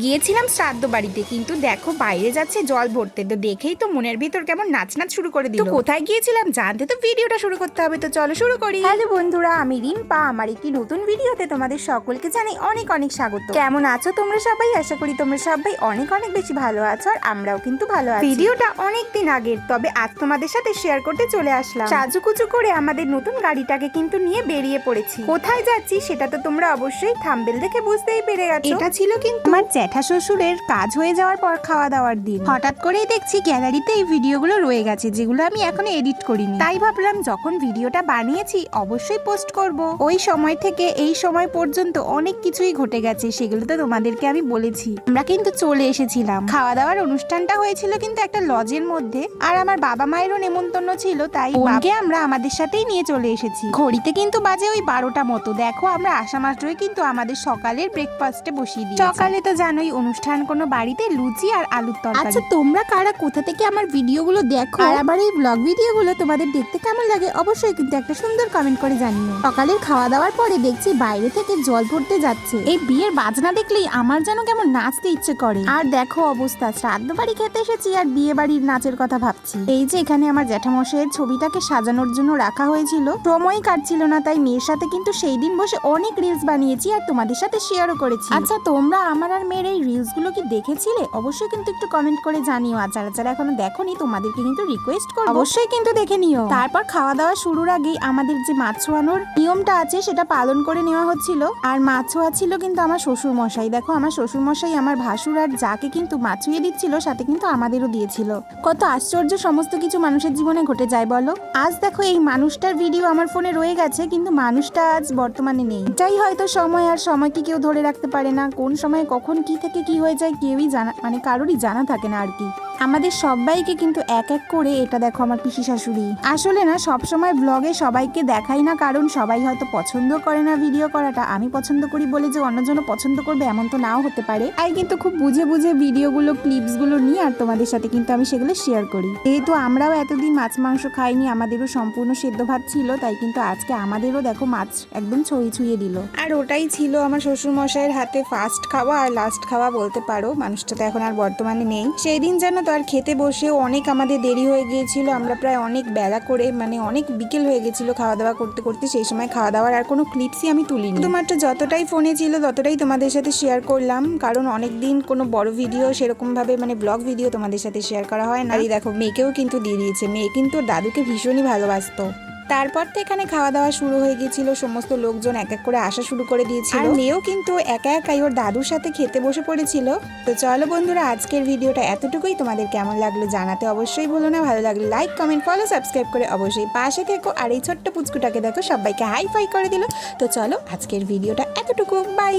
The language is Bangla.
গিয়েছিলাম শ্রাদ্ধ বাড়িতে, কিন্তু দেখো বাইরে যাচ্ছে জল ভরতে, তো দেখেই তো মনের ভিতর কেমন নাচ শুরু করে দিল। কোথায় গিয়েছিলাম জানতে তো ভিডিওটা শুরু করতে হবে, তো চলো শুরু করি। হ্যালো বন্ধুরা, আমি রিম্পা। আমার একটি নতুন ভিডিওতে তোমাদের সকলকে জানাই অনেক অনেক স্বাগত। কেমন আছো তোমরা সবাই? আশা করি তোমরা সবাই অনেক অনেক বেশি ভালো আছো, আর আমরাও কিন্তু ভালো আছি। ভিডিওটা অনেক দিন আগের, তবে আজ তোমাদের সাথে শেয়ার করতে চলে আসলাম। সাজুকুচু করে আমাদের নতুন গাড়িটাকে কিন্তু নিয়ে বেরিয়ে পড়েছি। কোথায় যাচ্ছি সেটা তো তোমরা অবশ্যই থাম্বনেল দেখে বুঝতেই পেরে গেছো। এটা ছিল কিন্তু আমার জ্যাঠা শ্বশুরের কাজ হয়ে যাওয়ার পর খাওয়া দাওয়ার দিন। হঠাৎ করেই দেখছি গ্যালারিতে এই ভিডিওগুলো রয়ে গেছে, যেগুলো আমি এখনো এডিট করিনি। তাই ভাবলাম যখন ভিডিওটা বানিয়েছি অবশ্যই পোস্ট করব। ওই সময় থেকে এই সময় পর্যন্ত অনেক কিছুই ঘটে গেছে, সেগুলো তো তোমাদেরকে আমি বলেছি। আমরা কিন্তু চলে এসেছিলাম। খাওয়া দাওয়ার অনুষ্ঠানটা হয়েছিল কিন্তু একটা লজের মধ্যে, আর আমার বাবা মায়েরও নেমন্তন্ন ছিল, তাই বাবাকে আমরা আমাদের সাথেই নিয়ে চলে এসেছি। ঘড়িতে কিন্তু বাজে ওই 12টা মতো। দেখো আমরা আসা মাত্রই কিন্তু আমাদের সকালের ব্রেকফাস্টে বসিয়ে দিই। সকালে তো জানোই অনুষ্ঠান কোনো বাড়িতে লুচি আর আলুর তরকারি। আচ্ছা তোমরা কারা কোথা থেকে আমার ভিডিওগুলো দেখো আর আমার এই ব্লগ ভিডিওগুলো তোমাদের দেখতে কেমন লাগে অবশ্যই কিন্তু একটা সুন্দর কমেন্ট করে জানিও। সকালের খাওয়া দাওয়ার পরে দেখছি বাইরে থেকে জল ভরতে যাচ্ছে। এই বিয়ের বাজনা দেখলেই আমার যেন কেমন নাচতে ইচ্ছে করে। আর দেখো অবস্থা, শ্রাদ্ধ বাড়ি খেতে এসেছি আর বিয়ে বাড়ির নাচের কথা ভাবছি। এই যে এখানে আমার জ্যাঠামশাইয়ের ছবিটাকে সাজানোর জন্য রাখা হয়েছিল, সময় কাটছিল না, তাই মেয়ের সাথে কিন্তু সেই দিন বসে অনেক রিলস বানিয়েছি আর তোমাদের সাথে শেয়ারও করেছি। আচ্ছা তোমরা আমার আর মেয়ের এই রিলস গুলো কি দেখেছিলে? অবশ্যই কিন্তু একটু কমেন্ট করে জানিও। আর যারা যারা এখনো দেখোনি তোমাদেরকে কিন্তু রিকোয়েস্ট করব, অবশ্যই কিন্তু দেখে নিও। তারপর খাওয়া দাওয়া শুরুর আগেই আমাদের যে মাছ ছোঁয়ানোর নিয়মটা আছে সেটা পালন করে নেওয়া হচ্ছিল। আর মাছ ছোঁয়া ছিল কিন্তু আমার শ্বশুর মশাই। দেখো আমার শ্বশুর মশাই আমার ভাসুর আর যাকে কিন্তু মাছ ছুঁয়ে দিচ্ছিল, সাথে কিন্তু আমাদেরও দিয়েছিল। কত আশ্চর্য সমস্ত কিছু মানুষের জীবনে ঘটে যায় বলো। আজ দেখো এই মানুষটার ভিডিও আমার ফোনে রয়ে গেছে, কিন্তু মানুষটা আজ বর্তমানে নেই। এটাই হয়তো সময়, আর সময়কে কেউ ধরে রাখতে পারে না। কোন সময় কখন কি থেকে কি হয়ে যায় কেউই জানা, মানে কারোরই জানা থাকে না আর কি। আমাদের সবাইকে কিন্তু এক এক করে, এটা দেখো আমার পিসি শাশুড়ি। আসলে না সবসময় ব্লগে সবাইকে দেখাই না, কারণ সবাই হয়তো পছন্দ করে না ভিডিও করাটা। আমি পছন্দ করি বলে যে অন্যজনও পছন্দ করবে এমন তো নাও হতে পারে। তাই কিন্তু খুব বুঝে বুঝে ভিডিওগুলো ক্লিপসগুলো নিয়ে আর তোমাদের সাথে কিন্তু আমি সেগুলো শেয়ার করি। যেহেতু আমরাও এতদিন মাছ মাংস খাইনি, আমাদেরও সম্পূর্ণ সেদ্ধ ভাত ছিল, তাই কিন্তু আজকে আমাদেরও দেখো মাছ একদম ছুঁয়ে দিল। আর ওটাই ছিল আমার শ্বশুর মশাইয়ের হাতে ফার্স্ট খাওয়া আর লাস্ট খাওয়া বলতে পারো। মানুষটা তো এখন আর বর্তমানে নেই। সেই দিন যেন তো আর খেতে বসে অনেক আমাদের দেরি হয়ে গিয়েছিল। আমরা প্রায় অনেক বেলা করে, মানে অনেক বিকেল হয়ে গেছিল খাওয়া দাওয়া করতে করতে। সেই সময় খাওয়া দাওয়ার আর কোনো ক্লিপসই আমি তুলিনি, শুধুমাত্র যতটাই ফোনে ছিল ততটাই তোমাদের সাথে শেয়ার করলাম, কারণ অনেক দিন কোনো বড় ভিডিও সেরকম ভাবে, মানে ব্লগ ভিডিও তোমাদের সাথে শেয়ার করা হয় না। এই দেখো মেয়েকেও কিন্তু দিয়ে দিয়েছে। মেয়ে কিন্তু দাদুকে ভীষণই ভালোবাসতো। তারপর তো এখানে খাওয়া দাওয়া শুরু হয়ে গিয়েছিল, সমস্ত লোকজন এক এক করে আসা শুরু করে দিয়েছিল। আর মেয়েও কিন্তু একা একাই ওর দাদুর সাথে খেতে বসে পড়েছিল। তো চলো বন্ধুরা, আজকের ভিডিওটা এতটুকুই। তোমাদের কেমন লাগলো জানাতে অবশ্যই ভুলো না। ভালো লাগলে লাইক কমেন্ট ফলো সাবস্ক্রাইব করে অবশ্যই পাশে থেকো। আর এই ছোট্ট পুচকুটাকে দেখো সবাইকে হাই ফাই করে দিল। তো চলো আজকের ভিডিওটা এতটুকু, বাই।